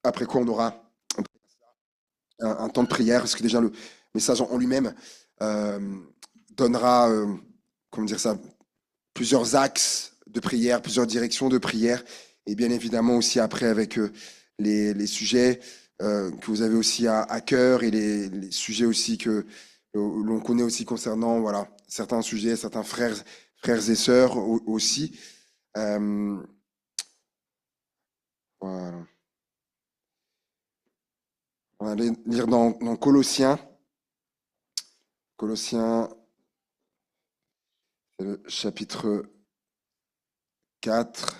après quoi on aura un temps de prière, parce que déjà le message en lui-même euh, donnera, comment dire ça, plusieurs axes de prière, plusieurs directions de prière, et bien évidemment aussi après avec les sujets que vous avez aussi à cœur et les sujets aussi que l'on connaît aussi concernant voilà, certains sujets, certains frères et sœurs aussi. Euh, voilà. On va aller lire dans Colossiens. Colossiens, c'est le chapitre 4.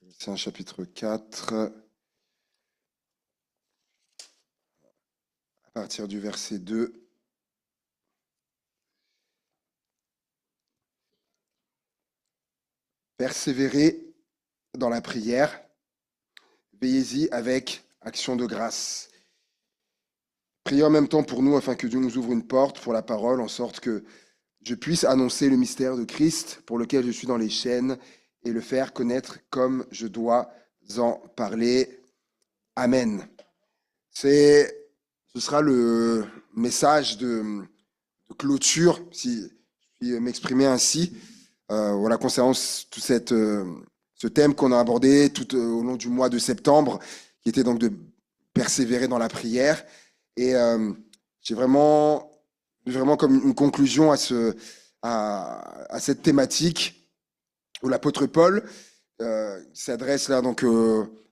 Colossiens chapitre 4, à partir du verset 2. Persévérez dans la prière, veillez-y avec action de grâce. Priez en même temps pour nous afin que Dieu nous ouvre une porte pour la parole, en sorte que je puisse annoncer le mystère de Christ pour lequel je suis dans les chaînes et le faire connaître comme je dois en parler. Amen. Ce sera le message de clôture, si je puis m'exprimer ainsi, voilà, concernant tout ce thème qu'on a abordé tout au long du mois de septembre, qui était donc de persévérer dans la prière. Et j'ai vraiment comme une conclusion à cette thématique où l'apôtre Paul s'adresse là donc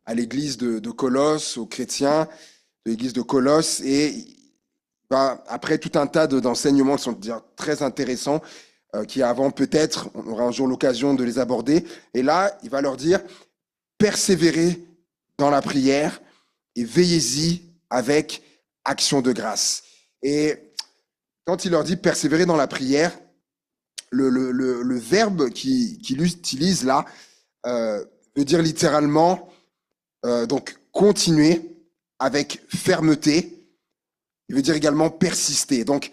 à l'église de Colosse, aux chrétiens de l'église de Colosse, et après tout un tas d'enseignements qui sont très intéressants, qui avant peut-être, on aura un jour l'occasion de les aborder, et là, il va leur dire, persévérez dans la prière et veillez-y avec action de grâce. Et quand il leur dit persévérer dans la prière, le verbe qu'il utilise là veut dire littéralement donc continuer avec fermeté. Il veut dire également persister. Donc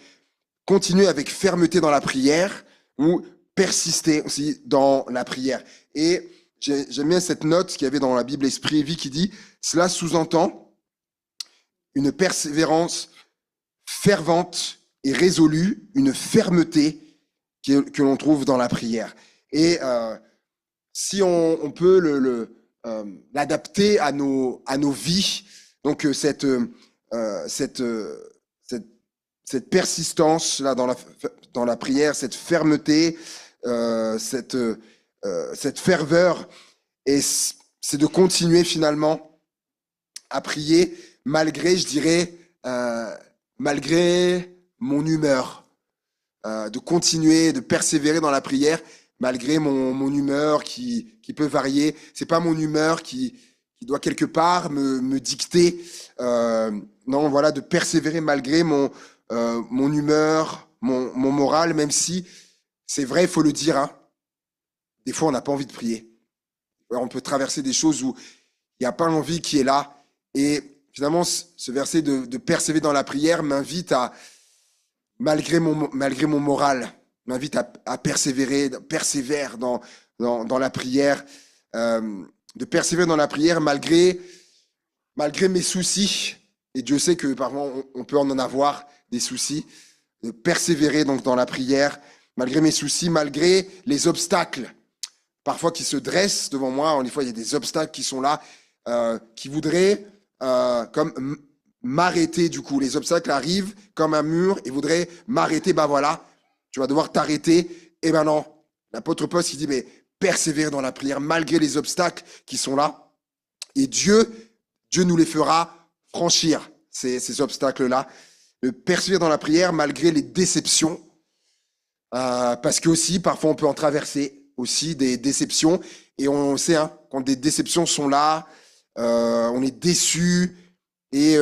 continuer avec fermeté dans la prière ou persister aussi dans la prière. Et j'aime bien cette note qu'il y avait dans la Bible Esprit et Vie qui dit cela sous-entend une persévérance fervente et résolue, une fermeté que l'on trouve dans la prière. Et si on peut l'adapter à nos vies, donc cette persistance là dans la prière, cette fermeté, cette ferveur, et c'est de continuer finalement à prier malgré, je dirais, malgré mon humeur, de continuer, de persévérer dans la prière malgré mon humeur qui peut varier. C'est pas mon humeur qui doit quelque part me dicter. Non, voilà, de persévérer malgré mon humeur, mon moral, même si c'est vrai, il faut le dire, hein, des fois on n'a pas envie de prier. On peut traverser des choses où il n'y a pas l'envie qui est là. Et finalement, ce verset de persévérer dans la prière m'invite à, malgré mon moral, m'invite à persévérer, persévère dans la prière, de persévérer dans la prière malgré mes soucis. Et Dieu sait que parfois on peut en avoir des soucis, de persévérer donc dans la prière, malgré mes soucis, malgré les obstacles, parfois qui se dressent devant moi. Des fois, il y a des obstacles qui sont là, qui voudraient comme m'arrêter du coup. Les obstacles arrivent comme un mur et voudraient m'arrêter. Ben voilà, tu vas devoir t'arrêter. Et ben non, l'apôtre Paul il dit, mais persévère dans la prière malgré les obstacles qui sont là. Et Dieu nous les fera franchir, ces obstacles-là. De persévérer dans la prière malgré les déceptions. Parce que aussi, parfois, on peut en traverser aussi des déceptions. Et on sait, hein, quand des déceptions sont là, on est déçu et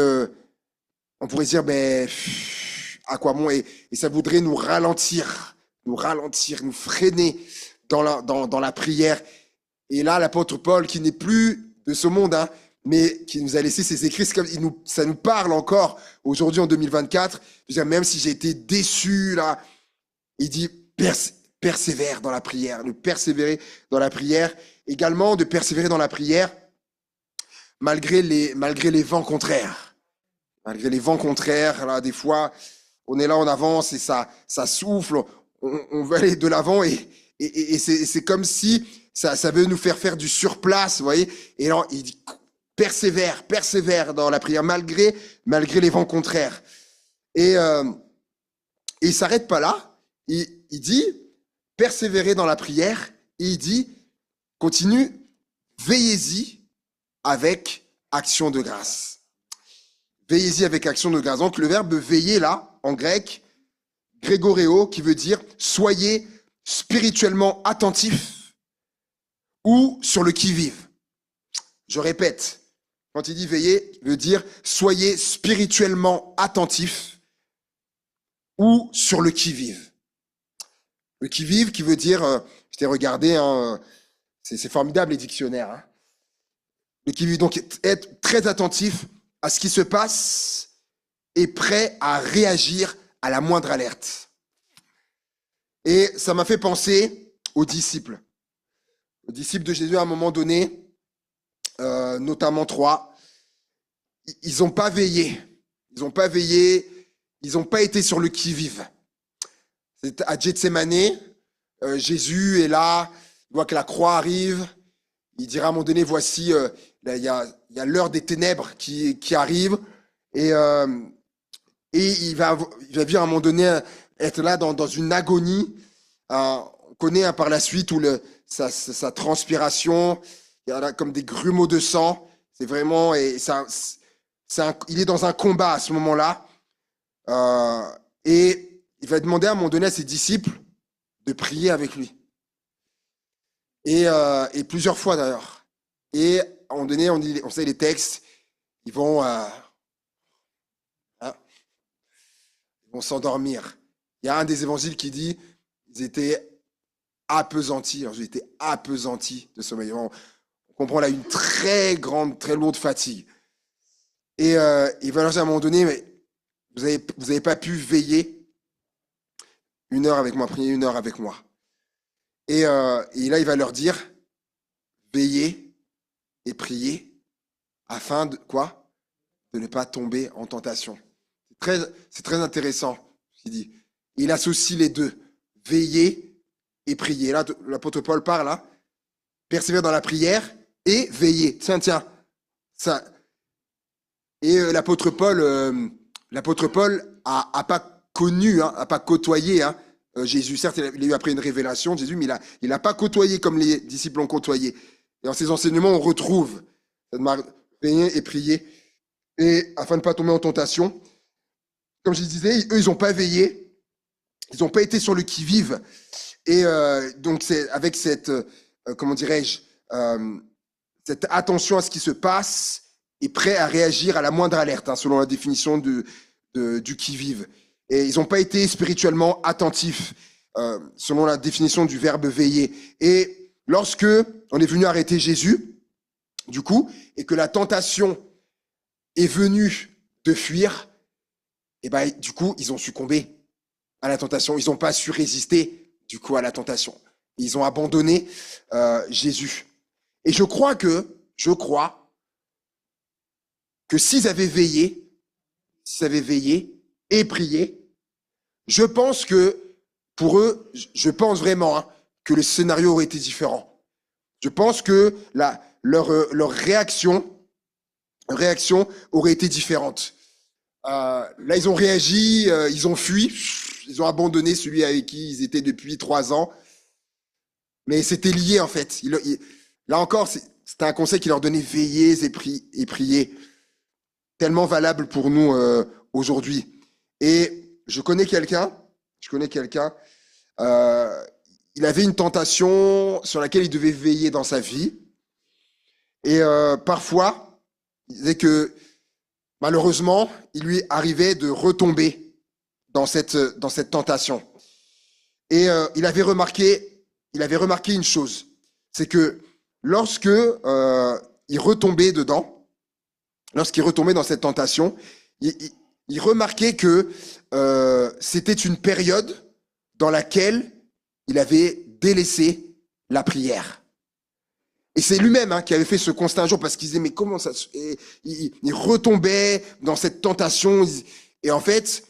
on pourrait se dire, ben, à quoi bon? Et ça voudrait nous ralentir, nous freiner dans la prière. Et là, l'apôtre Paul, qui n'est plus de ce monde, hein, mais qui nous a laissé ses écrits, ça nous parle encore aujourd'hui en 2024. Je veux dire, même si j'ai été déçu là Il dit persévère dans la prière, de persévérer dans la prière, également de persévérer dans la prière malgré les vents contraires. Malgré les vents contraires, là, des fois, on est là, on avance et ça souffle, on veut aller de l'avant et c'est comme si ça veut nous faire du surplace, vous voyez. Et là, il dit persévère dans la prière malgré les vents contraires. Et il s'arrête pas là. Il dit persévérer dans la prière. Et il dit continue, veillez-y avec action de grâce. Veillez-y avec action de grâce. Donc le verbe veiller là, en grec, grégoreo, qui veut dire soyez spirituellement attentifs ou sur le qui-vive. Je répète, quand il dit veiller, il veut dire soyez spirituellement attentifs ou sur le qui-vive. Le qui-vive qui veut dire, je t'ai regardé, hein, c'est formidable les dictionnaires. Hein. Le qui-vive, donc être très attentif à ce qui se passe et prêt à réagir à la moindre alerte. Et ça m'a fait penser aux disciples. Aux disciples de Jésus à un moment donné, notamment 3, ils n'ont pas veillé. Ils n'ont pas veillé, ils n'ont pas été sur le qui-vive. C'est à Gethsémani, Jésus est là, il voit que la croix arrive, il dira à un moment donné, voici, il y a l'heure des ténèbres qui arrive, et il va vivre à un moment donné être là dans une agonie. On connaît par la suite où sa transpiration, il y a là comme des grumeaux de sang, c'est vraiment, et il est dans un combat à ce moment-là, et il va demander à un moment donné à ses disciples de prier avec lui. Et plusieurs fois d'ailleurs. Et à un moment donné, on sait les textes, ils vont s'endormir. Il y a un des évangiles qui dit ils étaient appesantis. Alors, ils étaient appesantis de sommeil. On comprend là une très grande, très lourde fatigue. Et il va leur dire à un moment donné, mais vous avez pas pu veiller 1 heure avec moi, prier 1 heure avec moi. Et là, il va leur dire, veillez et priez afin de quoi? De ne pas tomber en tentation. C'est très intéressant ce qu'il dit. Il associe les deux, veiller et prier. Là, l'apôtre Paul parle, là, persévérer dans la prière et veiller. Tiens, ça. Et l'apôtre Paul a pas connu, a pas côtoyé Jésus. Certes, il a eu après une révélation de Jésus, mais il a pas côtoyé comme les disciples l'ont côtoyé. Et dans ses enseignements, on retrouve cette marque, veiller et prier, et afin de ne pas tomber en tentation. Comme je disais, eux, ils n'ont pas veillé, ils n'ont pas été sur le qui-vive. Et donc, c'est avec cette, comment dirais-je, cette attention à ce qui se passe et prêt à réagir à la moindre alerte, selon la définition du qui-vive. Et ils n'ont pas été spirituellement attentifs, selon la définition du verbe veiller. Et lorsque on est venu arrêter Jésus, du coup, et que la tentation est venue de fuir, et ben, du coup, ils ont succombé à la tentation. Ils n'ont pas su résister, du coup, à la tentation. Ils ont abandonné Jésus. Et je crois que s'ils avaient veillé et prié, je pense que pour eux, je pense vraiment que le scénario aurait été différent. Je pense que leur réaction aurait été différente. Là, ils ont réagi, ils ont fui, ils ont abandonné celui avec qui ils étaient depuis 3 ans. Mais c'était lié en fait. Là encore, c'était un conseil qui leur donnait veiller et prier. Tellement valable pour nous aujourd'hui. Et je connais quelqu'un, il avait une tentation sur laquelle il devait veiller dans sa vie. Et parfois, il disait que malheureusement, il lui arrivait de retomber dans cette tentation. Et il avait remarqué une chose, c'est que lorsque il retombait dedans, lorsqu'il retombait dans cette tentation, il remarquait que c'était une période dans laquelle il avait délaissé la prière. Et c'est lui-même qui avait fait ce constat un jour parce qu'il disait, mais comment ça se... Et il retombait dans cette tentation. Et en fait,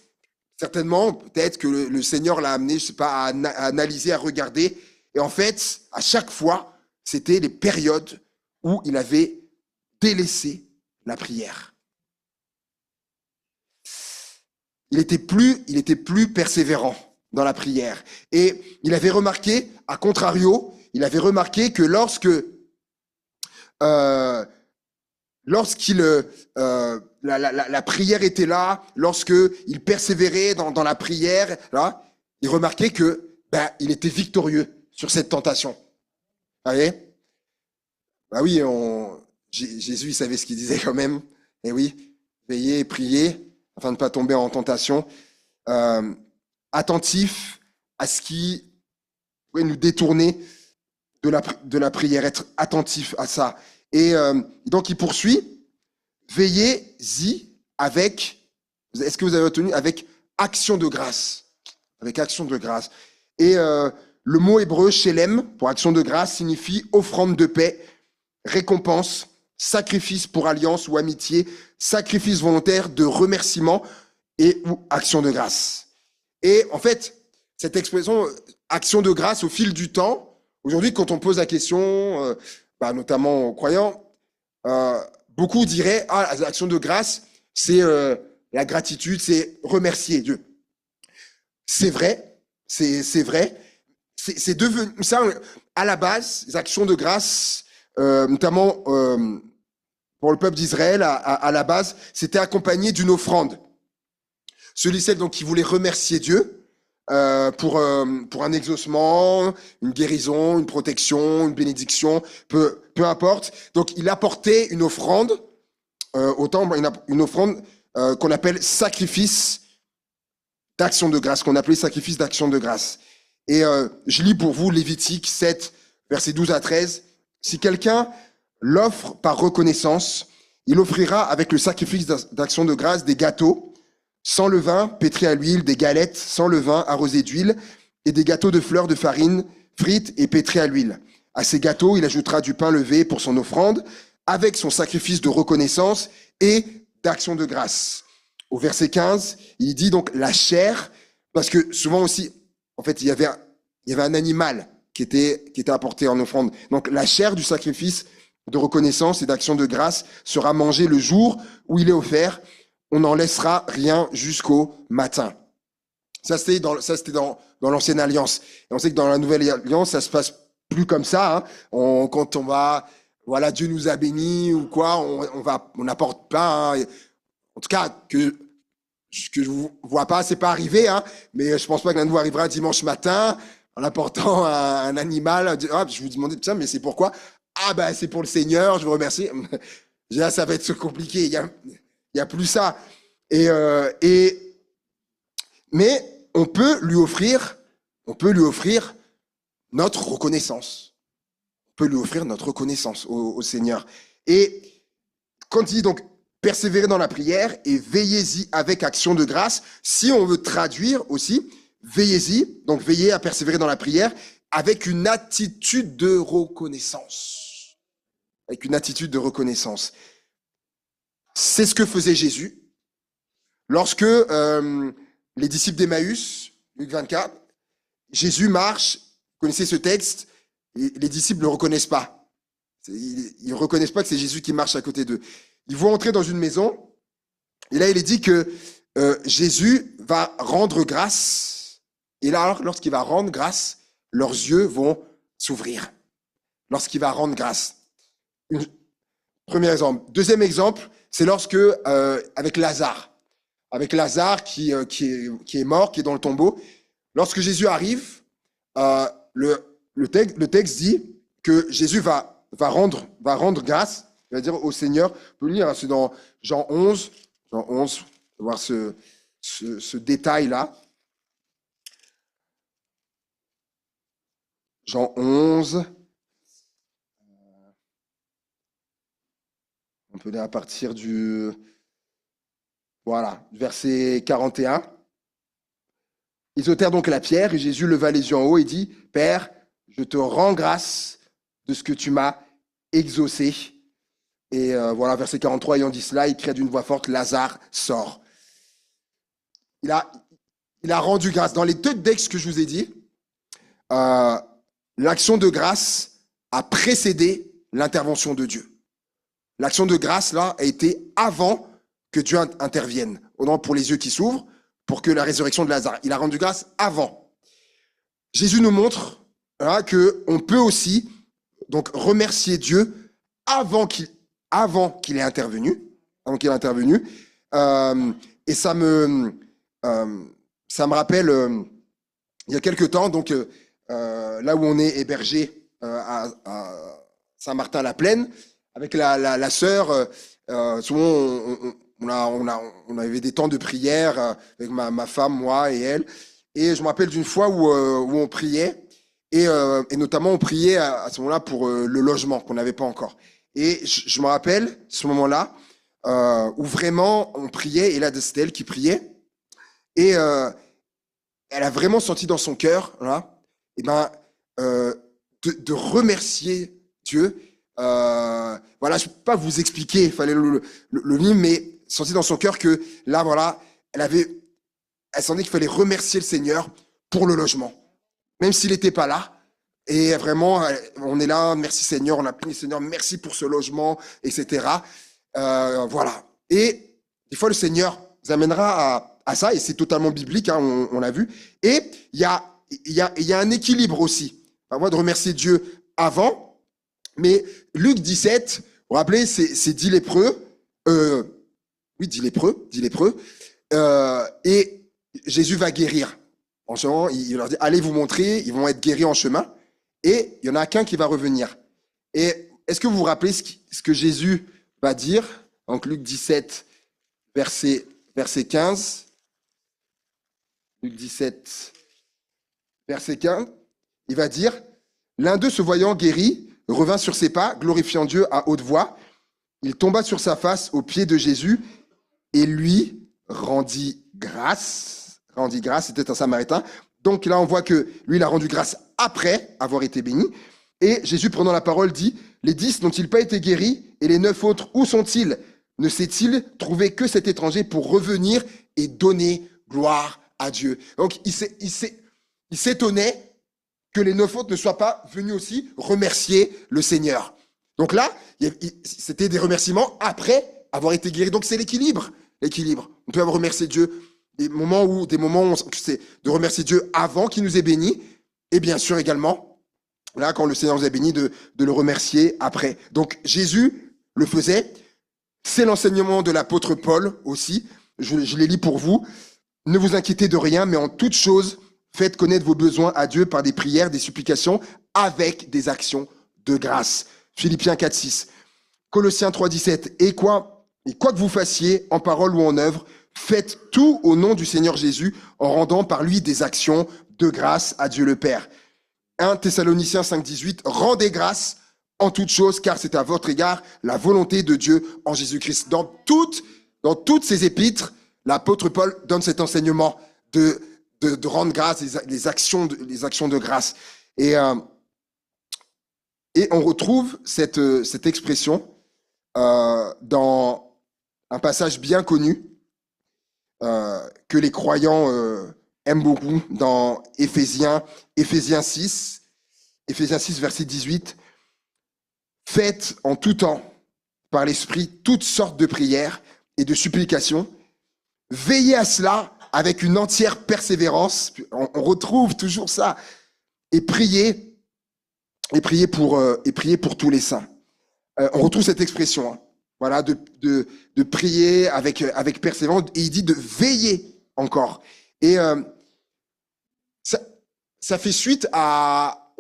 certainement, peut-être que le Seigneur l'a amené, je sais pas, à analyser, à regarder. Et en fait, à chaque fois, c'était les périodes où il avait délaissé la prière. Il était plus persévérant dans la prière. Et il avait remarqué, à contrario, il avait remarqué que lorsqu'il la prière était là, lorsqu'il persévérait dans la prière, là, il remarquait que il était victorieux sur cette tentation. Vous voyez? Bah oui, Jésus il savait ce qu'il disait quand même. Et oui, veillez et priez afin de ne pas tomber en tentation. Euh, Attentif à ce qui pourrait nous détourner de la prière, être attentif à ça. Et donc il poursuit, veillez-y avec, est-ce que vous avez retenu, avec action de grâce. Avec action de grâce. Et le mot hébreu, shelem, pour action de grâce, signifie offrande de paix, récompense, sacrifice pour alliance ou amitié, sacrifice volontaire de remerciement et ou action de grâce. Et en fait, cette expression action de grâce au fil du temps, aujourd'hui, quand on pose la question, notamment aux croyants, beaucoup diraient l'action de grâce, c'est la gratitude, c'est remercier Dieu. C'est vrai, c'est vrai. C'est devenu ça à la base, les actions de grâce, notamment pour le peuple d'Israël, à la base, c'était accompagné d'une offrande. Celui-ci donc qui voulait remercier Dieu pour un exaucement, une guérison, une protection, une bénédiction, peu importe. Donc il apportait une offrande au temple, une offrande qu'on appelle sacrifice d'action de grâce, qu'on appelait sacrifice d'action de grâce. Et je lis pour vous Lévitique 7, versets 12 à 13. Si quelqu'un l'offre par reconnaissance, il offrira avec le sacrifice d'action de grâce des gâteaux, sans levain, pétris à l'huile, des galettes sans levain, arrosées d'huile, et des gâteaux de fleurs de farine, frites et pétris à l'huile. À ces gâteaux, il ajoutera du pain levé pour son offrande, avec son sacrifice de reconnaissance et d'action de grâce. Au verset 15, il dit donc la chair, parce que souvent aussi, en fait, il y avait un animal qui était apporté en offrande. Donc la chair du sacrifice de reconnaissance et d'action de grâce sera mangée le jour où il est offert. On n'en laissera rien jusqu'au matin. Ça, c'était dans l'ancienne alliance. Et on sait que dans la nouvelle alliance, ça se passe plus comme ça. Quand on va, voilà, Dieu nous a bénis ou quoi, on n'apporte pas. En tout cas, que je vois pas, c'est pas arrivé, mais je pense pas que l'un de vous arrivera dimanche matin en apportant un animal. Je vous demandais, tiens, mais c'est pourquoi? C'est pour le Seigneur, je vous remercie. Là, ça va être compliqué. Il y a plus ça. Mais on peut lui offrir notre reconnaissance. On peut lui offrir notre reconnaissance au Seigneur. Et quand il dit donc persévérer dans la prière et veillez-y avec action de grâce, si on veut traduire aussi, veillez-y, donc veillez à persévérer dans la prière avec une attitude de reconnaissance. Avec une attitude de reconnaissance. C'est ce que faisait Jésus. Lorsque les disciples d'Emmaüs, Luc 24, Jésus marche, vous connaissez ce texte, et les disciples ne le reconnaissent pas. Ils ne reconnaissent pas que c'est Jésus qui marche à côté d'eux. Ils vont entrer dans une maison, et là il est dit que Jésus va rendre grâce, et là lorsqu'il va rendre grâce, leurs yeux vont s'ouvrir. Lorsqu'il va rendre grâce. Premier exemple. Deuxième exemple, c'est lorsque, avec Lazare qui est mort, qui est dans le tombeau, lorsque Jésus arrive, le texte dit que Jésus va rendre grâce, il va dire au Seigneur, on peut lire, c'est dans Jean 11, on va voir ce détail-là. Jean 11, on peut lire à partir du verset 41. Ils ôtèrent donc la pierre et Jésus leva les yeux en haut et dit, Père, je te rends grâce de ce que tu m'as exaucé. Et voilà, verset 43, ayant dit cela, il cria d'une voix forte, Lazare sort. Il a rendu grâce. Dans les deux textes que je vous ai dit, l'action de grâce a précédé l'intervention de Dieu. L'action de grâce, là, a été avant que Dieu intervienne. Pour les yeux qui s'ouvrent, pour que la résurrection de Lazare. Il a rendu grâce avant. Jésus nous montre qu'on peut aussi donc remercier Dieu avant qu'il ait intervenu. Et ça me rappelle, il y a quelque temps, donc là où on est hébergé à Saint-Martin-la-Plaine, avec la sœur, souvent on avait des temps de prière avec ma femme, moi et elle. Et je me rappelle d'une fois où on priait, et notamment on priait à ce moment-là pour le logement qu'on n'avait pas encore. Et je me rappelle ce moment-là où vraiment on priait, et là c'était elle qui priait, et elle a vraiment senti dans son cœur, là, de remercier Dieu. Voilà, je ne peux pas vous expliquer, il fallait le lire, mais senti dans son cœur que là, voilà, elle sentait qu'il fallait remercier le Seigneur pour le logement, même s'il n'était pas là. Et vraiment, on est là, merci Seigneur, on a prié Seigneur, merci pour ce logement, etc. Voilà. Et des fois, le Seigneur vous amènera à ça, et c'est totalement biblique, hein, on l'a vu. Et il y a un équilibre aussi. Enfin, moi, de remercier Dieu avant, mais Luc 17, vous vous rappelez, c'est 10 lépreux. Oui, 10 lépreux. Et Jésus va guérir. En ce moment, il leur dit, allez vous montrer, ils vont être guéris en chemin. Et il y en a qu'un qui va revenir. Et est-ce que vous vous rappelez ce que Jésus va dire? Donc Luc 17, verset 15. Luc 17, verset 15. Il va dire, l'un d'eux se voyant guéri, revint sur ses pas, glorifiant Dieu à haute voix. Il tomba sur sa face aux pieds de Jésus et lui rendit grâce. C'était un Samaritain. Donc là, on voit que lui, il a rendu grâce après avoir été béni. Et Jésus, prenant la parole, dit, les 10 n'ont-ils pas été guéris? Et les 9 autres, où sont-ils? Ne s'est-il trouvé que cet étranger pour revenir et donner gloire à Dieu? Donc, il s'étonnait que les 9 autres ne soient pas venus aussi remercier le Seigneur. Donc là, c'était des remerciements après avoir été guéri. Donc c'est l'équilibre. On peut remercier Dieu des moments où c'est de remercier Dieu avant qu'il nous ait bénis, et bien sûr également, là, quand le Seigneur nous a bénis, de le remercier après. Donc Jésus le faisait. C'est l'enseignement de l'apôtre Paul aussi. Je les lis pour vous. Ne vous inquiétez de rien, mais en toute chose, faites connaître vos besoins à Dieu par des prières, des supplications, avec des actions de grâce. Philippiens 4, 6. Colossiens 3, 17. Et quoi que vous fassiez, en parole ou en œuvre, faites tout au nom du Seigneur Jésus, en rendant par lui des actions de grâce à Dieu le Père. 1 Thessaloniciens 5, 18. Rendez grâce en toutes choses, car c'est à votre égard la volonté de Dieu en Jésus-Christ. Dans toutes ces épîtres, l'apôtre Paul donne cet enseignement de rendre grâce, les actions de grâce. Et on retrouve cette expression dans un passage bien connu que les croyants aiment beaucoup dans Éphésiens 6, verset 18. Faites en tout temps, par l'Esprit, toutes sortes de prières et de supplications. Veillez à cela avec une entière persévérance. On retrouve toujours ça. Et priez pour tous les saints. On retrouve cette expression, hein. Voilà, de prier avec persévérance. Et il dit de veiller encore. Et ça fait suite à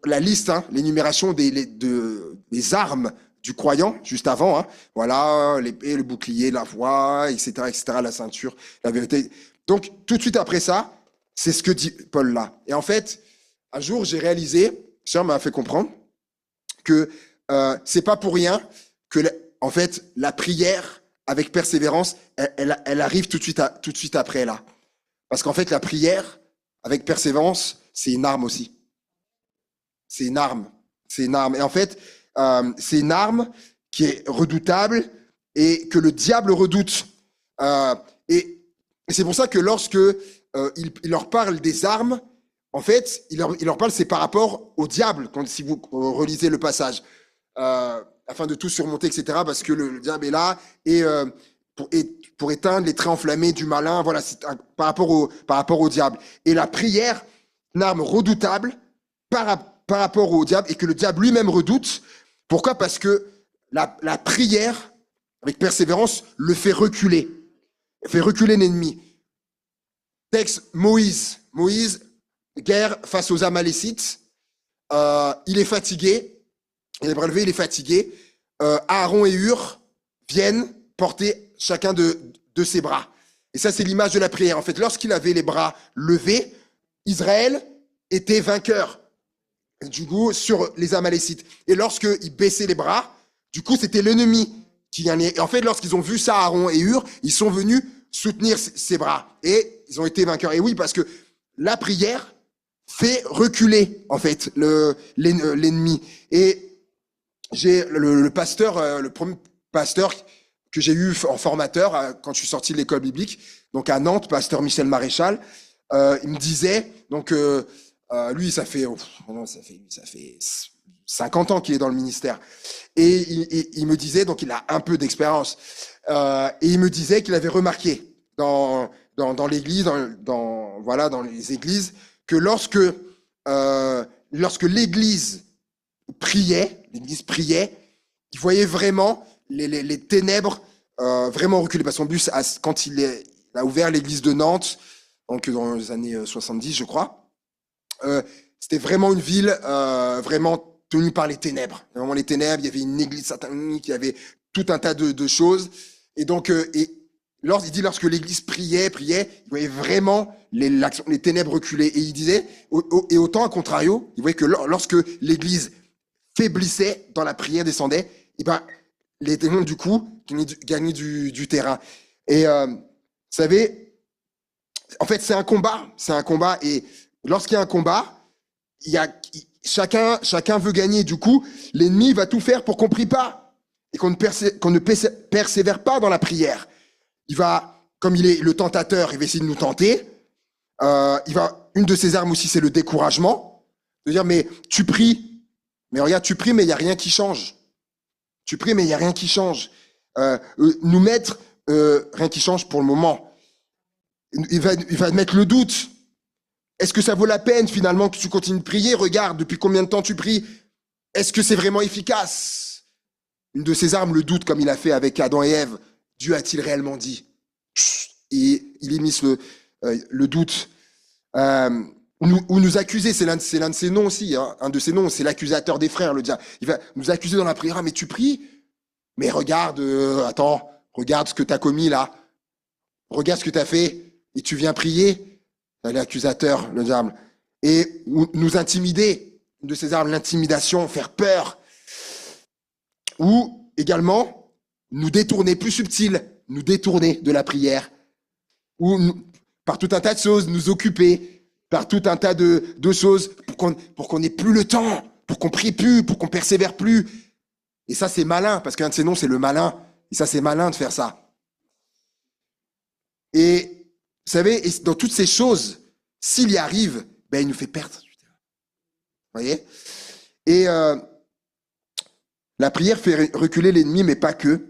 la liste, hein, l'énumération des armes du croyant juste avant. Hein. Voilà, l'épée, le bouclier, la voix, etc., la ceinture, la vérité. Donc, tout de suite après ça, c'est ce que dit Paul là. Et en fait, un jour, j'ai réalisé, Sœur m'a fait comprendre, que c'est pas pour rien que, en fait, la prière avec persévérance, elle arrive tout de suite après là. Parce qu'en fait, la prière, avec persévérance, c'est une arme aussi. C'est une arme. C'est une arme. Et en fait, c'est une arme qui est redoutable et que le diable redoute. Et c'est pour ça que lorsque il leur parle des armes, en fait, il leur parle, c'est par rapport au diable, si vous relisez le passage, afin de tout surmonter, etc., parce que le diable est là, et pour éteindre les traits enflammés du malin, voilà, c'est par rapport au diable. Et la prière, une arme redoutable par rapport au diable, et que le diable lui-même redoute. Pourquoi? Parce que la prière, avec persévérance, le fait reculer l'ennemi. Texte Moïse, guerre face aux Amalécites, il est fatigué, il est relevé, il est fatigué. Aaron et Hur viennent porter chacun de ses bras. Et ça, c'est l'image de la prière. En fait, lorsqu'il avait les bras levés, Israël était vainqueur, du coup, sur les Amalécites. Et lorsqu'il baissait les bras, du coup, c'était l'ennemi qui gagnait. Et en fait, lorsqu'ils ont vu ça, Aaron et Hur, ils sont venus soutenir ses bras. Et ils ont été vainqueurs. Et oui, parce que la prière fait reculer, en fait, l'ennemi. Et j'ai le pasteur, le premier pasteur que j'ai eu en formateur quand je suis sorti de l'école biblique, donc à Nantes, pasteur Michel Maréchal, il me disait, donc lui, ça fait 50 ans qu'il est dans le ministère. Et il me disait, donc il a un peu d'expérience, et il me disait qu'il avait remarqué dans l'église, dans les églises, que lorsque l'église priait, il voyait vraiment les ténèbres vraiment reculer. Parce qu'en plus, quand il a ouvert l'église de Nantes, donc dans les années 70, je crois, c'était vraiment une ville vraiment tenue par les ténèbres. Vraiment les ténèbres, il y avait une église satanique, il y avait tout un tas de choses. Et donc, il dit lorsque l'église priait, il voyait vraiment les ténèbres reculer. Et il disait, et autant à contrario, il voyait que lorsque l'église faiblissait dans la prière, descendait, et ben, les démons, du coup, gagnaient du terrain. Et vous savez, en fait, c'est un combat. Et lorsqu'il y a un combat, chacun veut gagner. Du coup, l'ennemi va tout faire pour qu'on prie pas et qu'on ne persévère pas dans la prière. Il va, comme il est le tentateur, il va essayer de nous tenter. Une de ses armes aussi, c'est le découragement. De dire, mais tu pries, mais regarde, tu pries, mais il n'y a rien qui change. Tu pries, mais il n'y a rien qui change. Nous mettre rien qui change pour le moment. Il va mettre le doute. Est-ce que ça vaut la peine finalement que tu continues de prier? Regarde, depuis combien de temps tu pries? Est-ce que c'est vraiment efficace? Une de ses armes, le doute, comme il a fait avec Adam et Ève. Dieu a-t-il réellement dit? Et il immisce le doute. Ou nous accuser, c'est l'un de ses noms aussi. Hein. Un de ses noms, c'est l'accusateur des frères, le diable. Il va nous accuser dans la prière. Ah, mais tu pries? Mais regarde, regarde ce que tu as commis là. Regarde ce que tu as fait. Et tu viens prier? L'accusateur, le diable. Et nous intimider. Une de ses armes, l'intimidation, faire peur. Ou également, nous détourner, plus subtil, nous détourner de la prière. Ou par tout un tas de choses, nous occuper par tout un tas de choses pour qu'on n'ait plus le temps, pour qu'on prie plus, pour qu'on persévère plus. Et ça, c'est malin, parce qu'un de ses noms, c'est le malin. Et ça, c'est malin de faire ça. Et vous savez, dans toutes ces choses, s'il y arrive, ben, il nous fait perdre. Vous voyez? Et la prière fait reculer l'ennemi, mais pas que.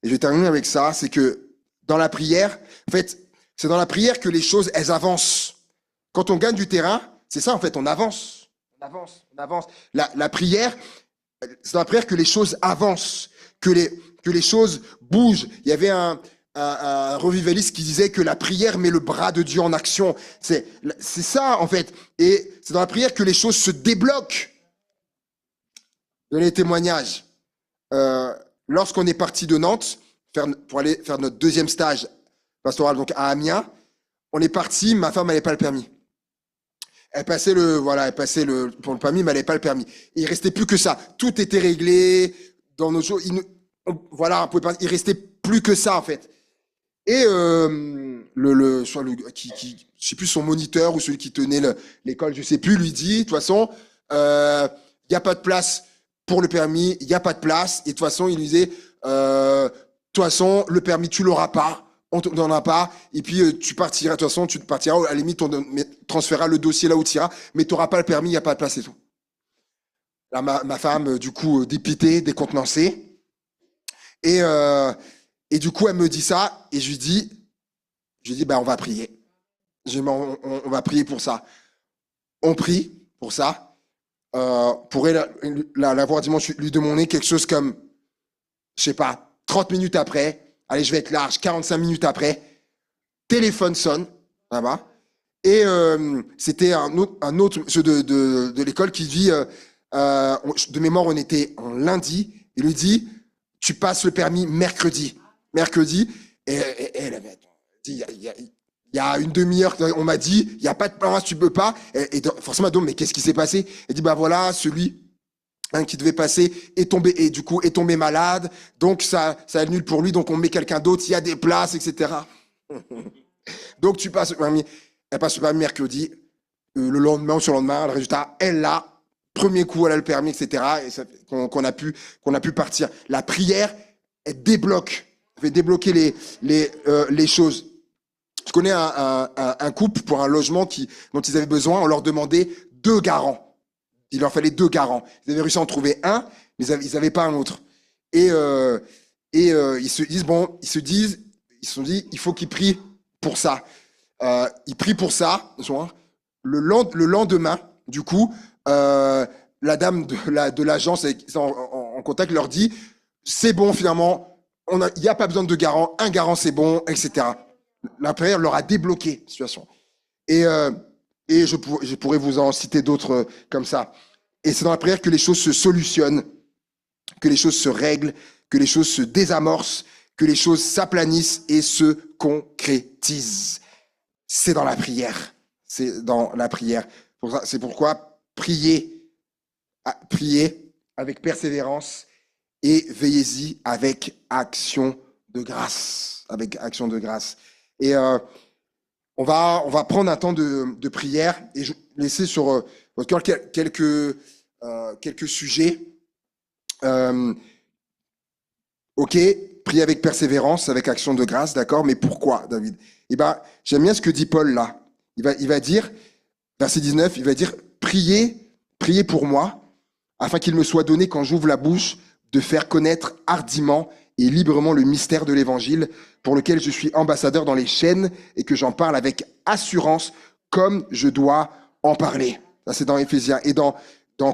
Et je vais terminer avec ça, c'est que dans la prière, en fait, c'est dans la prière que les choses, elles avancent. Quand on gagne du terrain, c'est ça, en fait, on avance. On avance. La prière, c'est dans la prière que les choses avancent, que les choses bougent. Il y avait un revivaliste qui disait que la prière met le bras de Dieu en action. C'est ça, en fait. Et c'est dans la prière que les choses se débloquent. Donner des témoignages. Lorsqu'on est parti de Nantes pour aller faire notre deuxième stage pastoral, donc à Amiens, on est parti, ma femme n'avait pas le permis. Elle passait pour le permis, mais elle n'avait pas le permis. Et il restait plus que ça. Tout était réglé dans nos jours. Il restait plus que ça, en fait. Et je sais plus son moniteur ou celui qui tenait l'école, je sais plus, lui dit, de toute façon, il y a pas de place pour le permis, il y a pas de place. Et de toute façon, il lui disait, de toute façon, le permis, tu l'auras pas. On t'en donnera pas. Et puis, tu partiras. De toute façon, tu partiras. À la limite, on transférera le dossier là où tu iras. Mais tu n'auras pas le permis, il n'y a pas de place et tout. Là, ma femme, du coup, dépitée, décontenancée. Et, euh, et du coup, elle me dit ça. Et je lui dis, bah, on va prier. On va prier pour ça. On prie pour ça. Pourrait la voir dimanche, lui demander quelque chose comme, je sais pas, 30 minutes après. Allez, je vais être large, 45 minutes après. Téléphone sonne, là-bas. Et c'était un autre monsieur de l'école qui dit, de mémoire, on était en lundi. Il lui dit, tu passes le permis mercredi. Mercredi. Et elle avait dit, il y a une demi-heure, on m'a dit, il n'y a pas de place, tu peux pas. Et forcément, donc, mais qu'est-ce qui s'est passé? Elle dit, bah voilà, celui qui devait passer est tombé, et du coup, est tombé malade. Donc, ça annule pour lui. Donc, on met quelqu'un d'autre, il y a des places, etc. Donc, tu passes le permis. Elle passe le permis mercredi. Le lendemain ou sur le lendemain, le résultat, elle l'a. Premier coup, elle a le permis, etc. Et ça, qu'on a pu partir. La prière, elle débloque. Elle fait débloquer les choses. Je connais un couple pour un logement dont ils avaient besoin. On leur demandait 2 garants. Il leur fallait 2 garants. Ils avaient réussi à en trouver un, mais ils n'avaient pas un autre. Et ils se disent, ils se sont dit, il faut qu'ils prient pour ça. Ils prient pour ça. Le lendemain, du coup, la dame de l'agence avec qui ils sont en contact leur dit, c'est bon finalement, il n'y a pas besoin de 2 garants, un garant c'est bon, etc. La prière leur a débloqué la situation. Et, je pourrais vous en citer d'autres comme ça. Et c'est dans la prière que les choses se solutionnent, que les choses se règlent, que les choses se désamorcent, que les choses s'aplanissent et se concrétisent. C'est dans la prière. C'est dans la prière. C'est pourquoi priez avec persévérance et veillez-y avec action de grâce. Avec action de grâce. Et on va prendre un temps de prière et je vais laisser sur votre cœur quelques sujets. Ok, prier avec persévérance, avec action de grâce, d'accord, mais pourquoi, David? Eh ben, j'aime bien ce que dit Paul là. Il va dire, verset 19, il va dire, priez pour moi, afin qu'il me soit donné quand j'ouvre la bouche de faire connaître hardiment et librement le mystère de l'évangile pour lequel je suis ambassadeur dans les chaînes et que j'en parle avec assurance comme je dois en parler. Ça, c'est dans Éphésiens. Et dans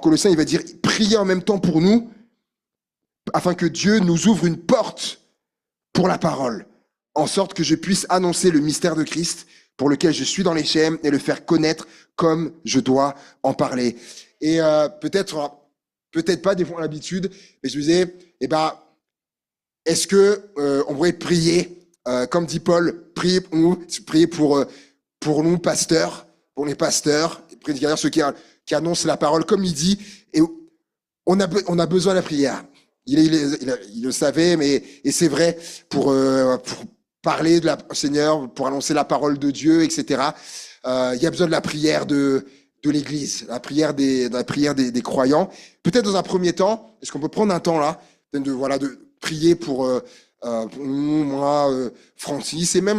Colossiens, il va dire, priez en même temps pour nous, afin que Dieu nous ouvre une porte pour la parole, en sorte que je puisse annoncer le mystère de Christ pour lequel je suis dans les chaînes et le faire connaître comme je dois en parler. Et peut-être pas des fois l'habitude, mais je me disais, eh ben, est-ce que on pourrait prier, comme dit Paul, prier pour nous pasteurs, pour les pasteurs, les prédicateurs, ceux qui annoncent la parole comme il dit, et on a besoin de la prière. Il le savait, et c'est vrai pour parler de la Seigneur, pour annoncer la parole de Dieu, etc. Il y a besoin de la prière de l'Église, la prière des croyants. Peut-être dans un premier temps, est-ce qu'on peut prendre un temps là, de prier pour nous, moi, Francis, et même